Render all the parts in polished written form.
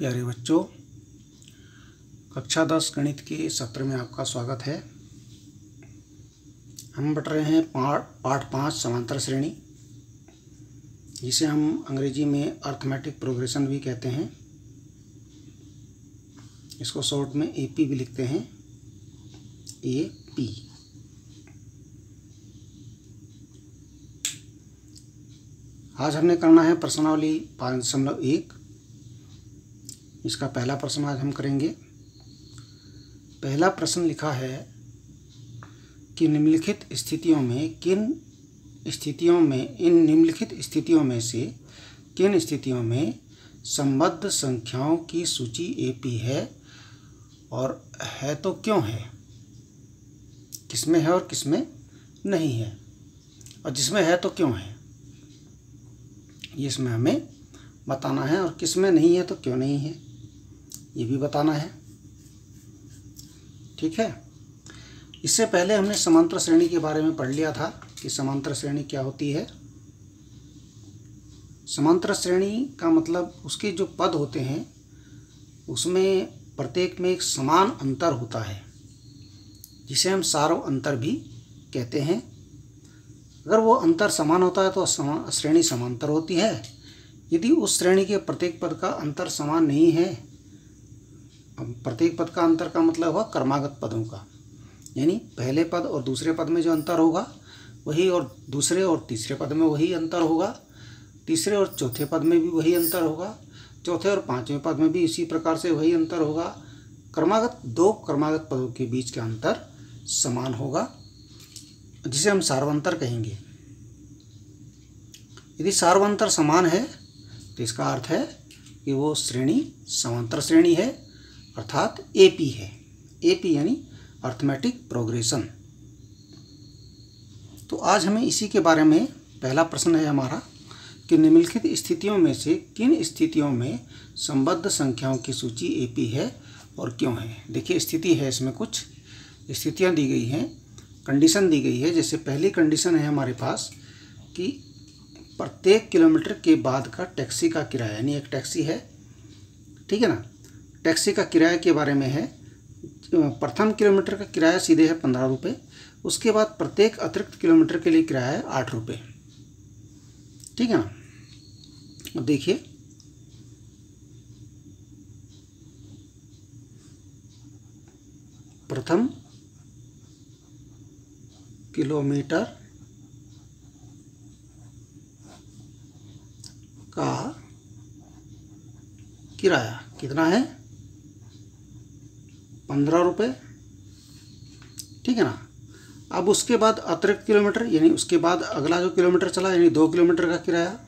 प्यारे बच्चों, कक्षा 10 गणित के सत्र में आपका स्वागत है। हम पढ़ रहे हैं पाठ 5 समांतर श्रेणी, जिसे हम अंग्रेजी में अर्थमेटिक प्रोग्रेशन भी कहते हैं। इसको शॉर्ट में एपी भी लिखते हैं, एपी। आज हमने करना है प्रश्नावली 5.1। इसका पहला प्रश्न आज हम करेंगे। पहला प्रश्न लिखा है कि निम्नलिखित स्थितियों में इन निम्नलिखित स्थितियों में से किन स्थितियों में संबद्ध संख्याओं की सूची एपी है और है तो क्यों है। किसमें है और किसमें नहीं है, और जिसमें है तो क्यों है, ये इसमें हमें बताना है। और किसमें नहीं है तो क्यों नहीं है, ये भी बताना है। ठीक है। इससे पहले हमने समांतर श्रेणी के बारे में पढ़ लिया था कि समांतर श्रेणी क्या होती है। समांतर श्रेणी का मतलब उसके जो पद होते हैं उसमें प्रत्येक में एक समान अंतर होता है, जिसे हम सार्व अंतर भी कहते हैं। अगर वो अंतर समान होता है तो श्रेणी समांतर होती है। यदि उस श्रेणी के प्रत्येक पद का अंतर समान नहीं है, प्रत्येक पद का अंतर का मतलब हुआ क्रमागत पदों का, यानी पहले पद और दूसरे पद में जो अंतर होगा वही, और दूसरे और तीसरे पद में वही अंतर होगा, तीसरे और चौथे पद में भी वही अंतर होगा, चौथे और पांचवें पद में भी इसी प्रकार से वही अंतर होगा। दो क्रमागत पदों के बीच का अंतर समान होगा, जिसे हम सार्वंतर कहेंगे। यदि सार्वंतर समान है तो इसका अर्थ है कि वो श्रेणी समांतर श्रेणी है, अर्थात एपी है। एपी यानी अर्थमेटिक प्रोग्रेशन। तो आज हमें इसी के बारे में पहला प्रश्न है हमारा कि निम्नलिखित स्थितियों में से किन स्थितियों में संबद्ध संख्याओं की सूची एपी है और क्यों है। देखिए, स्थिति है, इसमें कुछ स्थितियां दी गई हैं, कंडीशन दी गई है। जैसे पहली कंडीशन है हमारे पास कि प्रत्येक किलोमीटर के बाद का टैक्सी का किराया, यानी एक टैक्सी है, ठीक है ना। टैक्सी का किराया के बारे में है, प्रथम किलोमीटर का किराया सीधे है 15 रुपये। उसके बाद प्रत्येक अतिरिक्त किलोमीटर के लिए किराया है 8 रुपये, ठीक है ना। अब देखिए, प्रथम किलोमीटर का किराया कितना है, 15 रुपये, ठीक है ना। अब उसके बाद अतिरिक्त किलोमीटर, यानी उसके बाद अगला जो किलोमीटर चला, यानी 2 किलोमीटर का किराया,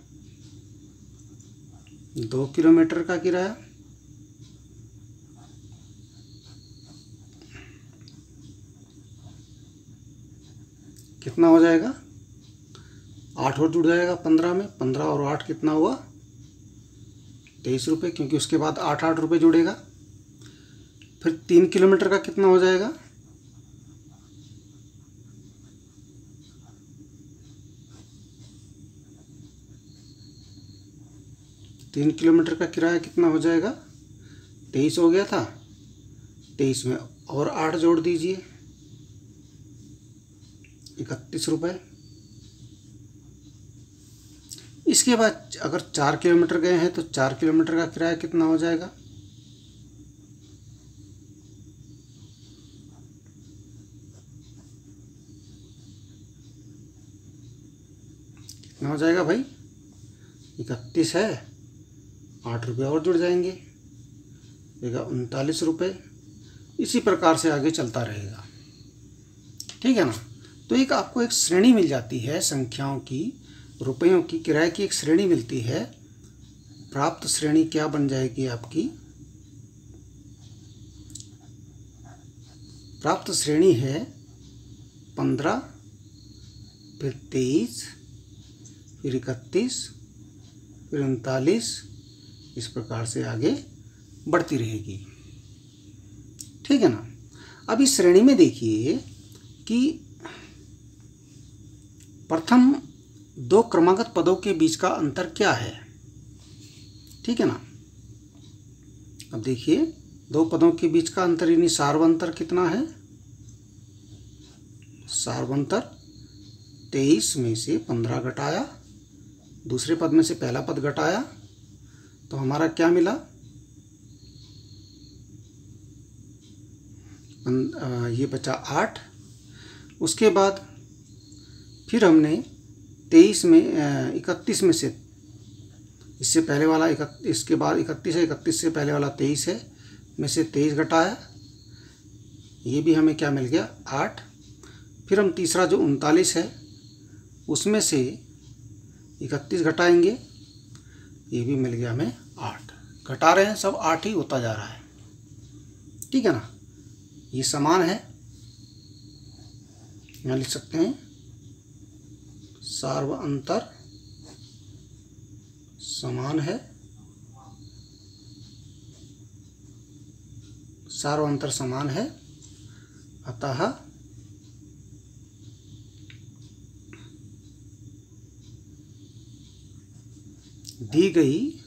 2 किलोमीटर का किराया, कितना हो जाएगा, 8 और जुड़ जाएगा 15 में। 15 और 8 कितना हुआ, 23 रुपये, क्योंकि उसके बाद 8 रुपये जुड़ेगा। फिर 3 किलोमीटर का कितना हो जाएगा, 3 किलोमीटर का किराया कितना हो जाएगा, 23 हो गया था, 23 में और 8 जोड़ दीजिए, 31 रुपये। इसके बाद अगर 4 किलोमीटर गए हैं तो 4 किलोमीटर का किराया कितना हो जाएगा, कितना हो जाएगा भाई, 31 है, 8 रुपये और जुड़ जाएंगे, देगा 39 रुपये। इसी प्रकार से आगे चलता रहेगा, ठीक है ना। तो एक आपको एक श्रेणी मिल जाती है संख्याओं की, रुपयों की, किराए की एक श्रेणी मिलती है। प्राप्त श्रेणी क्या बन जाएगी आपकी, प्राप्त श्रेणी है 15, फिर 23, फिर 31, फिर 39, इस प्रकार से आगे बढ़ती रहेगी, ठीक है ना। अब इस श्रेणी में देखिए कि प्रथम 2 क्रमागत पदों के बीच का अंतर क्या है, ठीक है ना। अब देखिए दो पदों के बीच का अंतर यानी सार्वंतर कितना है? सार्वंतर 23 में से 15 घटाया, दूसरे पद में से पहला पद घटाया, तो हमारा क्या मिला? ये बचा 8। उसके बाद फिर हमने 23 में 31 में से, इससे पहले वाला इसके बाद 31 है, 31 से पहले वाला 23 है, में से 23 घटाया, ये भी हमें क्या मिल गया? 8। फिर हम तीसरा जो 39 है उसमें से 31 घटाएंगे, ये भी मिल गया हमें 8। घटा रहे हैं सब 8 ही होता जा रहा है, ठीक है ना। ये समान है, यहाँ लिख सकते हैं सार्वअंतर समान है, सार्वअंतर समान है, अतः दी गई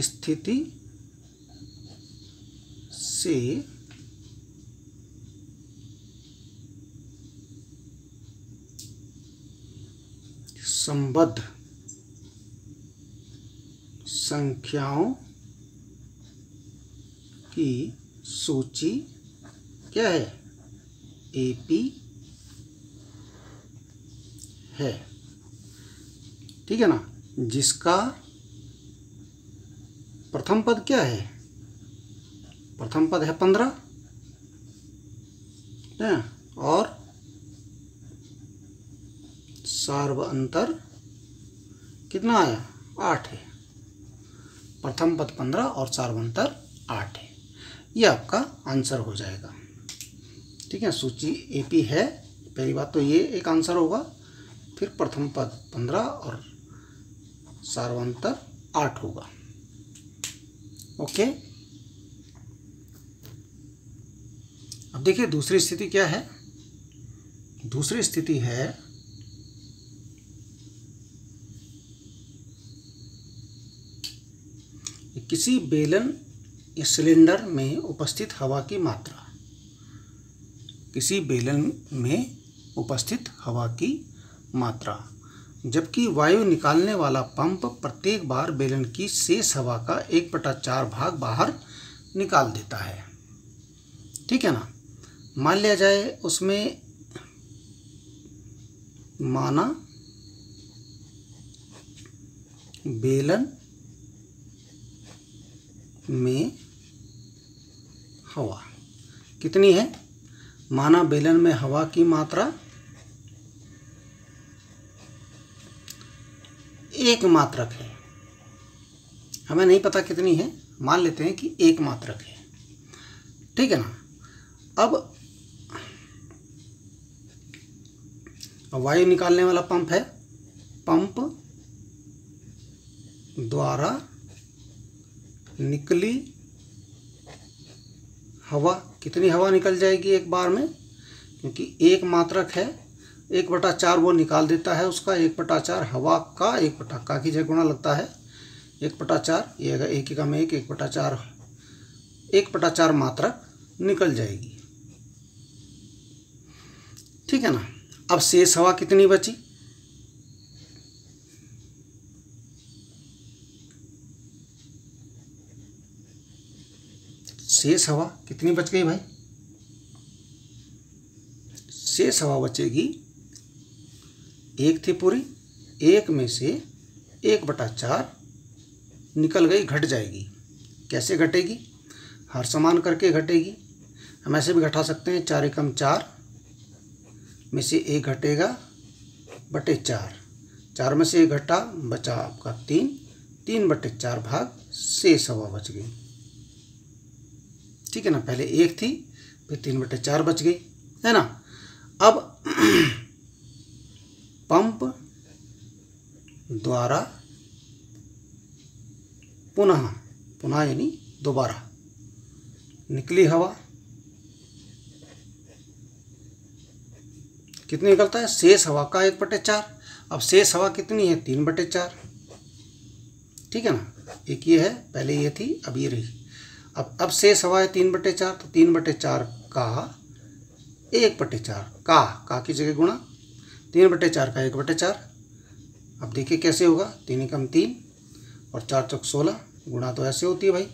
स्थिति से संबद्ध संख्याओं की सूची क्या है? एपी है, ठीक है ना। जिसका प्रथम पद क्या है? प्रथम पद है 15 है, और सार्वअंतर कितना आया? 8 है। प्रथम पद 15 और सार्वअंतर 8 है। ये आपका आंसर हो जाएगा, ठीक है। सूची एपी है, पहली बात तो ये एक आंसर होगा, फिर प्रथम पद 15 और सार्वअंतर 8 होगा। ओके, अब देखिए दूसरी स्थिति क्या है। दूसरी स्थिति है किसी बेलन या सिलेंडर में उपस्थित हवा की मात्रा, किसी बेलन में उपस्थित हवा की मात्रा, जबकि वायु निकालने वाला पंप प्रत्येक बार बेलन की शेष हवा का 1/4 भाग बाहर निकाल देता है, ठीक है ना। मान लिया जाए उसमें माना बेलन में हवा कितनी है? माना बेलन में हवा की मात्रा 1 मात्रक है। हमें नहीं पता कितनी है, मान लेते हैं कि 1 मात्रक है, ठीक है ना। अब वायु निकालने वाला पंप है, पंप द्वारा निकली हवा, कितनी हवा निकल जाएगी एक बार में? क्योंकि 1 मात्रक है, 1/4 वो निकाल देता है, उसका 1/4 हवा का 1/का की जगह गुणा लगता है 1/4, ये अगर 1 का में 1/4 मात्रक निकल जाएगी, ठीक है ना। अब शेष हवा कितनी बची? शेष हवा कितनी बच गई भाई? शेष हवा बचेगी 1 थी पूरी, 1 में से 1/4 निकल गई, घट जाएगी। कैसे घटेगी? हर समान करके घटेगी। हम ऐसे भी घटा सकते हैं, 4 एकम 4 में से 1 घटेगा बटे 4, 4 में से 1 घटा, बचा आपका 3, 3/4 भाग शेष हवा बच गई, ठीक है ना। पहले 1 थी, फिर 3/4 बच गई, है ना। अब पंप द्वारा पुनः यानी दोबारा निकली हवा कितनी निकलता है? शेष हवा का 1/4। अब शेष हवा कितनी है? 3/4, ठीक है ना। एक ये है, पहले ये थी, अब ये रही। अब शेष हवा है 3/4, तो 3/4 का 1/4 का की जगह गुणा 3/4 का 1/4। अब देखिए कैसे होगा, 3 एकम 3 और 4 चौक 16, गुणा तो ऐसे होती है भाई,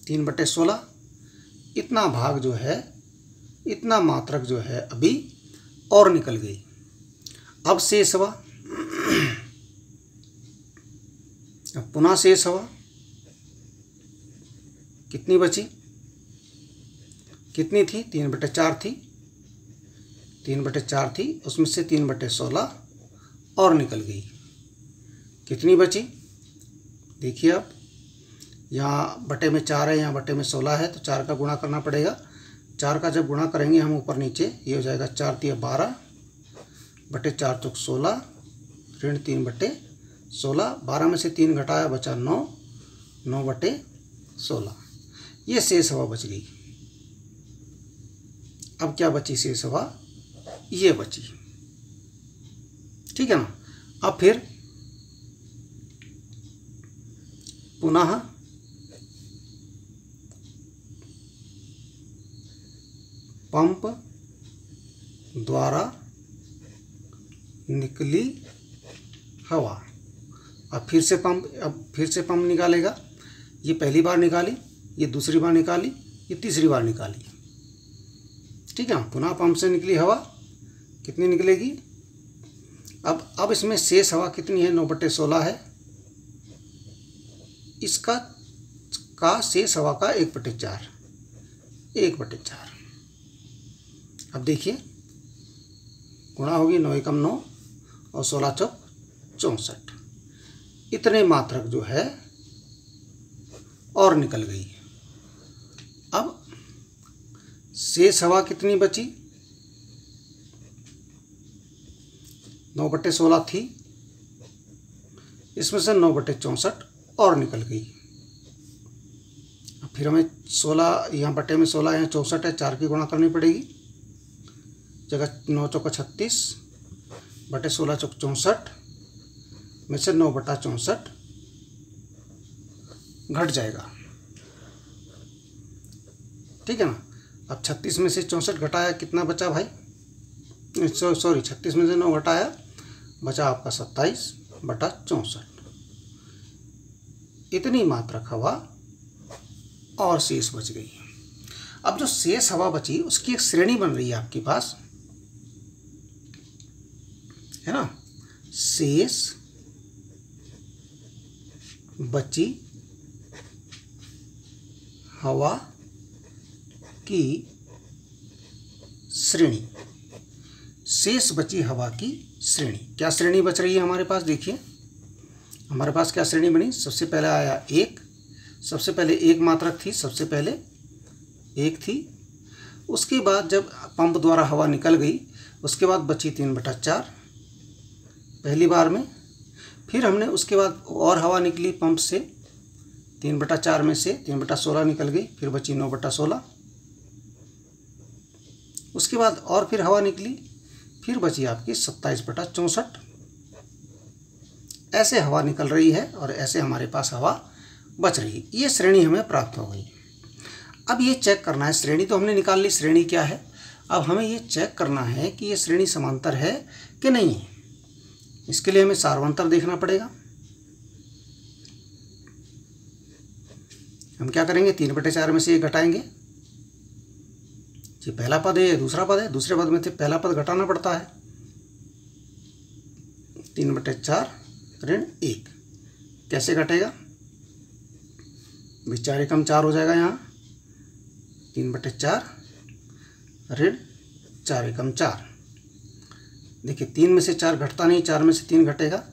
3/16। इतना भाग जो है, इतना मात्रक जो है अभी और निकल गई। अब शेष हवा, अब पुनः शेष हवा कितनी बची, कितनी थी, 3/4 थी, 3/4 थी, उसमें से 3/16 और निकल गई। कितनी बची देखिए, अब यहाँ बटे में 4 है, यहाँ बटे में 16 है, तो 4 का गुणा करना पड़ेगा। 4 का जब गुणा करेंगे हम ऊपर नीचे, ये हो जाएगा 4 × 12 बटे 4 चौक 16 ऋण 3/16। 12 में से 3 घटाया बचा 9, 9/16। ये शेष हवा बच गई। अब क्या बची शेष हवा, ये बची, ठीक है ना। अब फिर पुनः पंप द्वारा निकली हवा, अब फिर से पंप निकालेगा। ये पहली बार निकाली, ये दूसरी बार निकाली, ये तीसरी बार निकाली, ठीक है। पुनः पंप से निकली हवा कितनी निकलेगी। अब इसमें शेष हवा कितनी है, 9/16 है। इसका का शेष हवा का 1/4, 1/4। अब देखिए गुणा होगी, 9 एकम 9 और 16 चौक 64। इतने मात्रक जो है और निकल गई। अब शेष हवा कितनी बची, 9/16 थी, इसमें से 9/64 और निकल गई। अब फिर हमें 16, यहाँ बटे में 16 यहाँ 64 है, 4 की गुणा करनी पड़ेगी। जगह 9 चौका 36 बटे 16 चौक 64 में से 9/64 घट जाएगा, ठीक है ना। अब 36 में से 64 घटाया, कितना बचा भाई, सॉरी 36 में से 9 घटाया, बचा आपका 27/64। इतनी मात्रक हवा और शेष बच गई। अब जो शेष हवा बची उसकी एक श्रेणी बन रही है आपके पास, है ना। शेष बची हवा की श्रेणी, शेष बची हवा की श्रेणी। क्या श्रेणी बच रही है हमारे पास, देखिए हमारे पास क्या श्रेणी बनी। सबसे पहले आया 1, सबसे पहले 1 मात्रक थी, सबसे पहले 1 थी। उसके बाद जब पंप द्वारा हवा निकल गई, उसके बाद बची 3/4 पहली बार में। फिर हमने उसके बाद और हवा निकली पंप से, 3/4 में से 3/16 निकल गई, फिर बची 9/16। उसके बाद और फिर हवा निकली, फिर बची आपकी 27/64। ऐसे हवा निकल रही है और ऐसे हमारे पास हवा बच रही है। ये श्रेणी हमें प्राप्त हो गई। अब ये चेक करना है, श्रेणी तो हमने निकाल ली, श्रेणी क्या है। अब हमें ये चेक करना है कि ये श्रेणी समांतर है कि नहीं है। इसके लिए हमें सार्वंतर देखना पड़ेगा। हम क्या करेंगे, 3/4 में से 1 घटाएंगे। ये पहला पद है, ये दूसरा पद है, दूसरे पद में से पहला पद घटाना पड़ता है। 3/4 ऋण 1 कैसे घटेगा, 4 एकम 4 हो जाएगा यहाँ, 3/4 ऋण 4 एकम 4। देखिए 3 में से 4 घटता नहीं, 4 में से 3 घटेगा,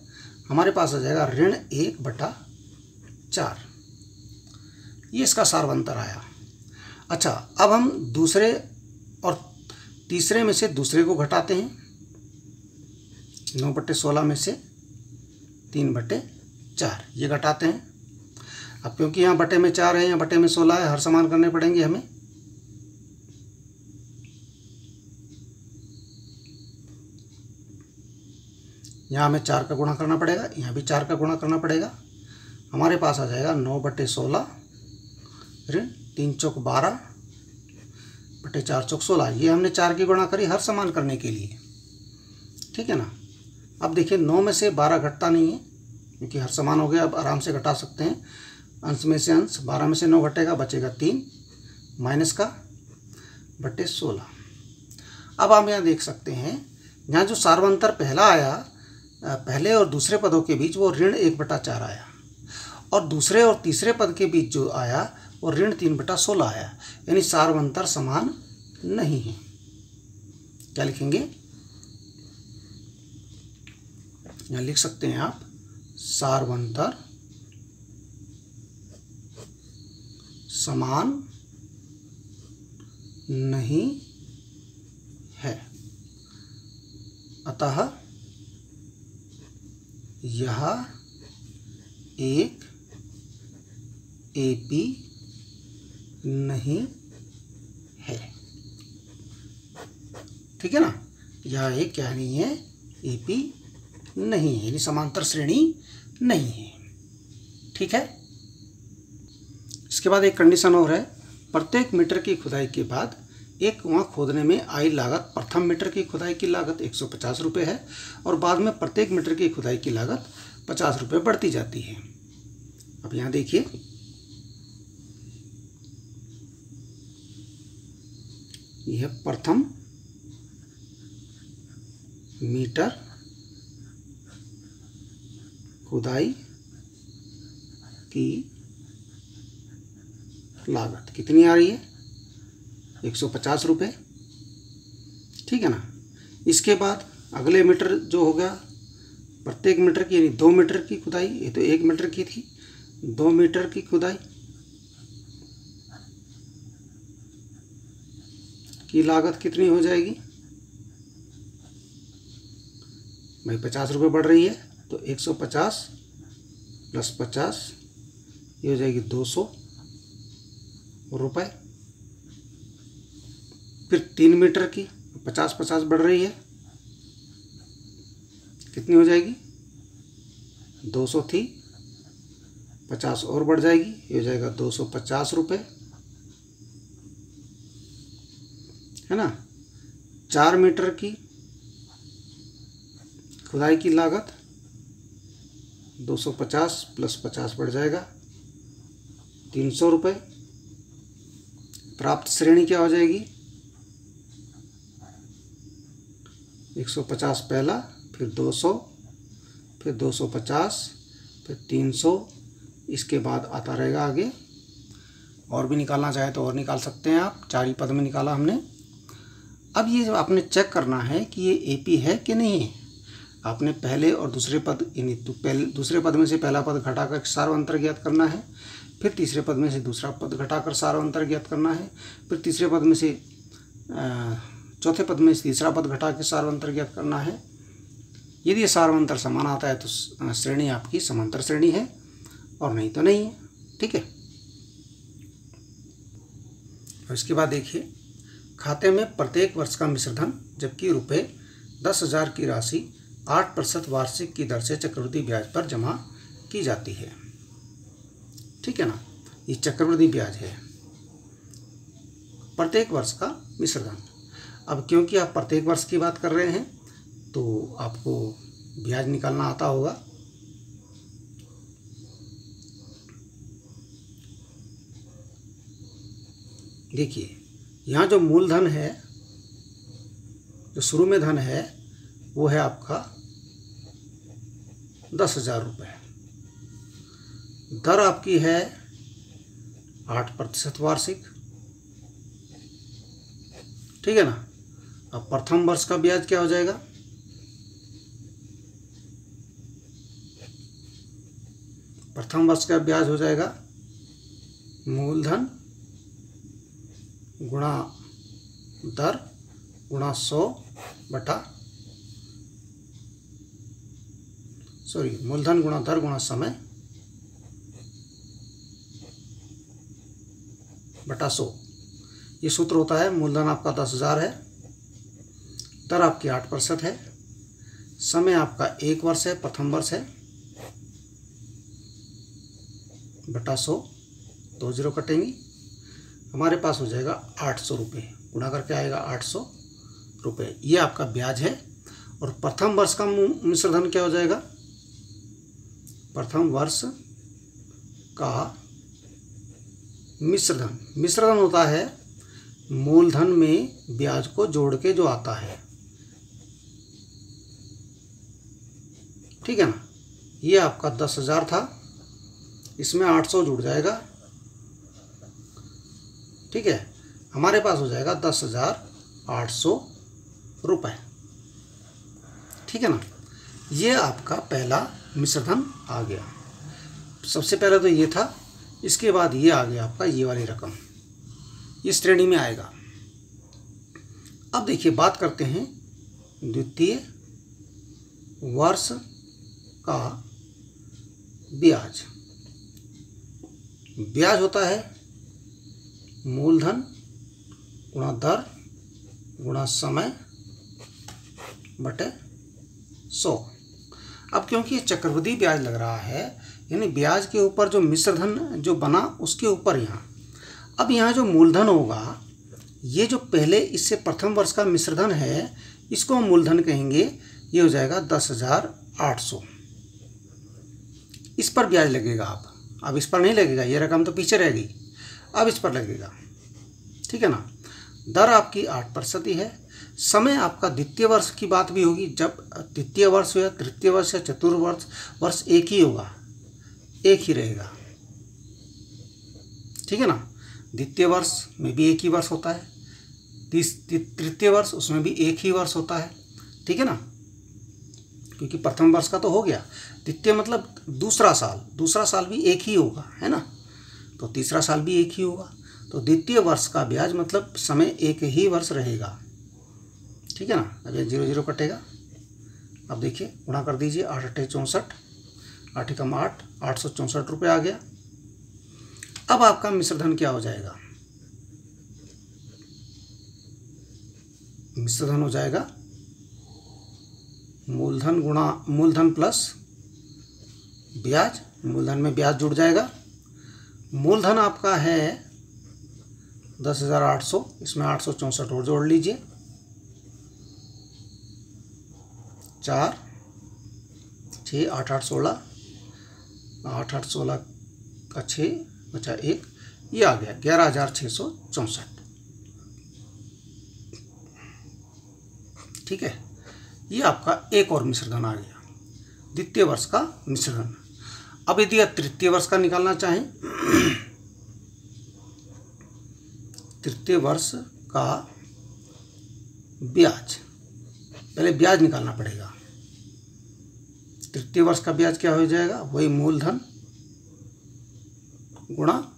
हमारे पास आ जाएगा ऋण 1/4। ये इसका सार्वंतर आया। अच्छा, अब हम दूसरे और तीसरे में से दूसरे को घटाते हैं। 9/16 में से 3/4 ये घटाते हैं। अब क्योंकि यहाँ बटे में 4 है, यहाँ बटे में 16 है, हर समान करने पड़ेंगे हमें। यहाँ हमें 4 का गुणा करना पड़ेगा, यहाँ भी 4 का गुणा करना पड़ेगा। हमारे पास आ जाएगा 9/16 ऋण 3 चौक 12 बटे 4 चौक 16। ये हमने 4 की गुणा करी हर समान करने के लिए, ठीक है ना। अब देखिए 9 में से 12 घटता नहीं है क्योंकि हर समान हो गया, अब आराम से घटा सकते हैं। अंश में से अंश, 12 में से 9 घटेगा, बचेगा 3 माइनस का बटे 16। अब हम यहाँ देख सकते हैं यहाँ जो सार्वंतर पहला आया, पहले और दूसरे पदों के बीच वो ऋण 1/4 आया, और दूसरे और तीसरे पद के बीच जो आया वो ऋण 3/16 आया, यानी सार्वंतर समान नहीं है। क्या लिखेंगे? यहाँ लिख सकते हैं आप सार्वंतर समान नहीं है, अतः यह एक एपी नहीं है। ठीक है ना, यह एक क्या नहीं है? एपी नहीं है, यानी समांतर श्रेणी नहीं है। ठीक है। इसके बाद एक कंडीशन और है, प्रत्येक मीटर की खुदाई के बाद एक कुआं खोदने में आई लागत प्रथम मीटर की खुदाई की लागत 150 रुपये है, और बाद में प्रत्येक मीटर की खुदाई की लागत 50 रुपये बढ़ती जाती है। अब यहाँ देखिए, यह प्रथम मीटर खुदाई की लागत कितनी आ रही है? 150 रुपये। ठीक है ना। इसके बाद अगले मीटर जो होगा प्रत्येक मीटर की, यानी 2 मीटर की खुदाई, ये तो 1 मीटर की थी, 2 मीटर की खुदाई की लागत कितनी हो जाएगी भाई? 50 रुपये बढ़ रही है, तो 150 प्लस 50 ये हो जाएगी 200 रुपये। फिर 3 मीटर की 50-50 बढ़ रही है, कितनी हो जाएगी? 200 थी, 50 और बढ़ जाएगी, ये हो जाएगा 250 रुपये, है ना। 4 मीटर की खुदाई की लागत 250 प्लस 50 बढ़ जाएगा 300 रुपये। प्राप्त श्रेणी क्या हो जाएगी? 150 पहला, फिर 200, फिर 250, फिर 300, इसके बाद आता रहेगा आगे। और भी निकालना चाहे तो और निकाल सकते हैं आप, 4 ही पद में निकाला हमने। अब ये आपने चेक करना है कि ये एपी है कि नहीं है। आपने पहले और दूसरे पद, यानी दूसरे पद में से पहला पद घटाकर सार्वंतर ज्ञात करना है, फिर तीसरे पद में से दूसरा पद घटाकर सार्वंतर ज्ञात करना है, फिर तीसरे पद में से चौथे पद में से तीसरा पद घटा के सार्वंतर ज्ञात करना है। यदि ये सार्वंतर समान आता है तो श्रेणी आपकी समांतर श्रेणी है, और नहीं तो नहीं है। ठीक है। और इसके बाद देखिए, खाते में प्रत्येक वर्ष का मिश्रधन, जबकि रुपये 10,000 की राशि 8% वार्षिक की दर से चक्रवृद्धि ब्याज पर जमा की जाती है। ठीक है ना, ये चक्रवृद्धि ब्याज है, प्रत्येक वर्ष का मिश्रधन। अब क्योंकि आप प्रत्येक वर्ष की बात कर रहे हैं तो आपको ब्याज निकालना आता होगा। देखिए, यहाँ जो मूलधन है, जो शुरू में धन है, वो है आपका 10,000 रुपये। दर आपकी है 8% वार्षिक। ठीक है ना। अब प्रथम वर्ष का ब्याज क्या हो जाएगा? प्रथम वर्ष का ब्याज हो जाएगा मूलधन गुणा दर गुणा 100 बटा मूलधन गुणा दर गुणा समय बटा 100। ये सूत्र होता है। मूलधन आपका 10,000 है, दर आपकी 8% है, समय आपका 1 वर्ष है, प्रथम वर्ष है, बटा 100, 2 जीरो कटेंगी, हमारे पास हो जाएगा 800 रुपये। गुणा करके आएगा 800 रुपये। ये आपका ब्याज है। और प्रथम वर्ष का मिश्र धन क्या हो जाएगा? प्रथम वर्ष का मिश्र धन होता है मूलधन में ब्याज को जोड़ के जो आता है, ठीक है ना। ये आपका 10,000 था, इसमें 800 जुड़ जाएगा, ठीक है। हमारे पास हो जाएगा 10,800 रुपये, ठीक है ना। ये आपका पहला मिश्र धन आ गया। सबसे पहले तो ये था, इसके बाद ये आ गया आपका ये वाली रकम, इस श्रेणी में आएगा। अब देखिए बात करते हैं द्वितीय वर्ष का ब्याज। ब्याज होता है मूलधन गुणा दर गुणा समय बटे 100। अब क्योंकि ये चक्रवृद्धि ब्याज लग रहा है, यानी ब्याज के ऊपर जो मिश्र धन जो बना उसके ऊपर यहाँ, अब यहाँ जो मूलधन होगा, ये जो पहले इससे प्रथम वर्ष का मिश्र धन है, इसको हम मूलधन कहेंगे। ये हो जाएगा 10,800। इस पर ब्याज लगेगा। अब इस पर नहीं लगेगा, ये रकम तो पीछे रह गई, अब इस पर लगेगा, ठीक है ना। दर आपकी 8% ही है। समय आपका द्वितीय वर्ष की बात भी होगी, जब द्वितीय वर्ष हो या तृतीय वर्ष या चतुर्थ वर्ष एक ही होगा, एक ही रहेगा, ठीक है ना। द्वितीय वर्ष में भी एक ही वर्ष होता है, तृतीय वर्ष उसमें भी एक ही वर्ष होता है, ठीक है ना। क्योंकि प्रथम वर्ष का तो हो गया, द्वितीय मतलब दूसरा साल भी एक ही होगा, है ना। तो तीसरा साल भी एक ही होगा। तो द्वितीय वर्ष का ब्याज मतलब समय एक ही वर्ष रहेगा, ठीक है ना। अब ये 0 0 कटेगा। अब देखिए गुणा कर दीजिए, 8 8 64, 8 एकम 8, 864 रुपये आ गया। अब आपका मिश्र धन क्या हो जाएगा? मिश्र धन हो जाएगा मूलधन प्लस ब्याज। मूलधन में ब्याज जुड़ जाएगा। मूलधन आपका है 10,800, इसमें 864 और जोड़ लीजिए, 4 6 8 8 16, 8 8 16 का 6 बचा 1, ये आ गया 11,664, ठीक है। ये आपका एक और मिश्र धन आ गया, द्वितीय वर्ष का मिश्र धन। अब यदि आप तृतीय वर्ष का निकालना चाहें, तृतीय वर्ष का ब्याज, पहले ब्याज निकालना पड़ेगा। तृतीय वर्ष का ब्याज क्या हो जाएगा? वही मूलधन गुणा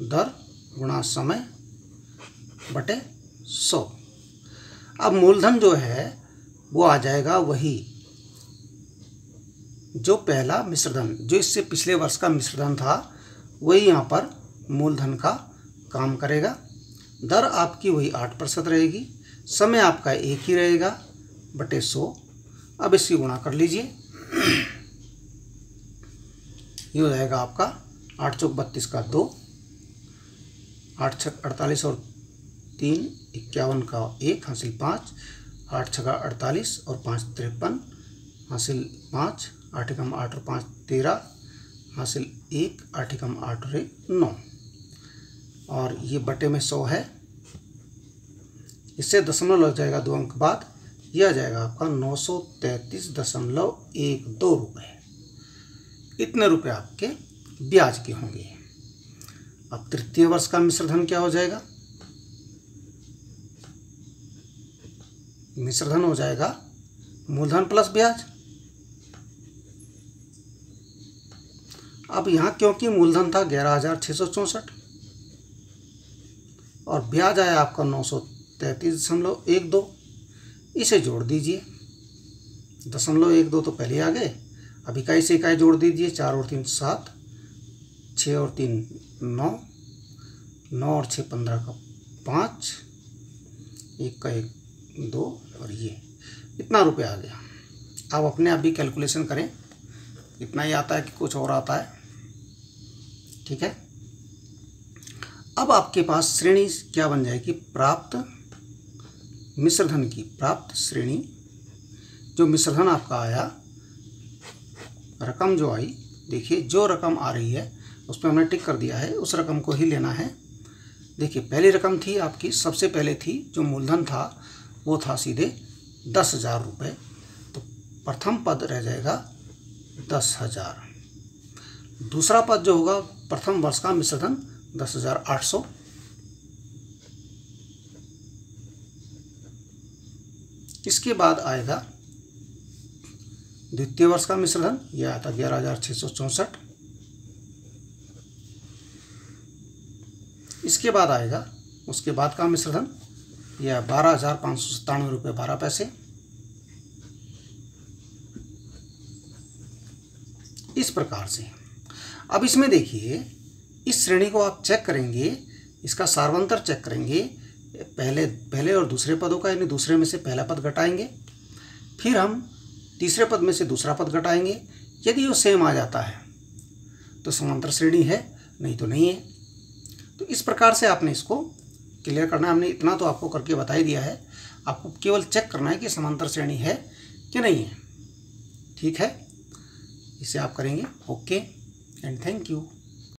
दर गुणा समय बटे 100। अब मूलधन जो है वो आ जाएगा वही जो पहला मिश्रधन, जो इससे पिछले वर्ष का मिश्रधन था, वही यहाँ पर मूलधन का काम करेगा। दर आपकी वही 8% रहेगी, समय आपका एक ही रहेगा बटे 100। अब इसकी गुणा कर लीजिए, ये हो जाएगा आपका 8 चौक 32 का 2, 8 छक 48 और 3 51 का 1 हासिल 5, 8 छका 48 और 5 53 हासिल 5, 8 एकम 8 और 5 13 हासिल 1, 8 एकम 8 और 1 9, और ये बटे में 100 है। इससे दशमलव लग जाएगा 2 अंक बाद, यह आ जाएगा आपका 933.12 रुपये। इतने रुपए आपके ब्याज के होंगे। अब तृतीय वर्ष का मिश्रधन क्या हो जाएगा? मिश्रधन हो जाएगा मूलधन प्लस ब्याज। अब यहाँ क्योंकि मूलधन था 11,664 और ब्याज आया आपका 933.12, इसे जोड़ दीजिए। 0.12 तो पहले आ गए, अब इकाई से इकाई जोड़ दीजिए। 4 और 3 7, 6 और 3 9, 9 और 6 15 का 5, 1 का 1 2, और ये इतना रुपये आ गया। आप अपने आप भी कैलकुलेशन करें, इतना ही आता है कि कुछ और आता है, ठीक है। अब आपके पास श्रेणी क्या बन जाएगी, प्राप्त मिश्रधन की प्राप्त श्रेणी। जो मिश्रधन आपका आया, रकम जो आई, देखिए जो रकम आ रही है उस पर हमने टिक कर दिया है, उस रकम को ही लेना है। देखिए पहली रकम थी आपकी, सबसे पहले थी जो मूलधन था वो था सीधे 10,000 रुपये, तो प्रथम पद रह जाएगा 10,000। दूसरा पद जो होगा प्रथम वर्ष का मिश्रधन 10,800। इसके बाद आएगा द्वितीय वर्ष का मिश्रधन, यह आता 11,664। इसके बाद आएगा उसके बाद का मिश्रधन, यह 12,597 रुपये 12 पैसे। इस प्रकार से अब इसमें देखिए, इस श्रेणी को आप चेक करेंगे, इसका सार्वंतर चेक करेंगे, पहले और दूसरे पदों का, यानी दूसरे में से पहला पद घटाएंगे, फिर हम तीसरे पद में से दूसरा पद घटाएंगे। यदि वो सेम आ जाता है तो समांतर श्रेणी है, नहीं तो नहीं है। तो इस प्रकार से आपने इसको क्लियर करना है। हमने इतना तो आपको करके बता ही दिया है, आपको केवल चेक करना है कि समांतर श्रेणी है कि नहीं है। ठीक है, इसे आप करेंगे। Okay and thank you.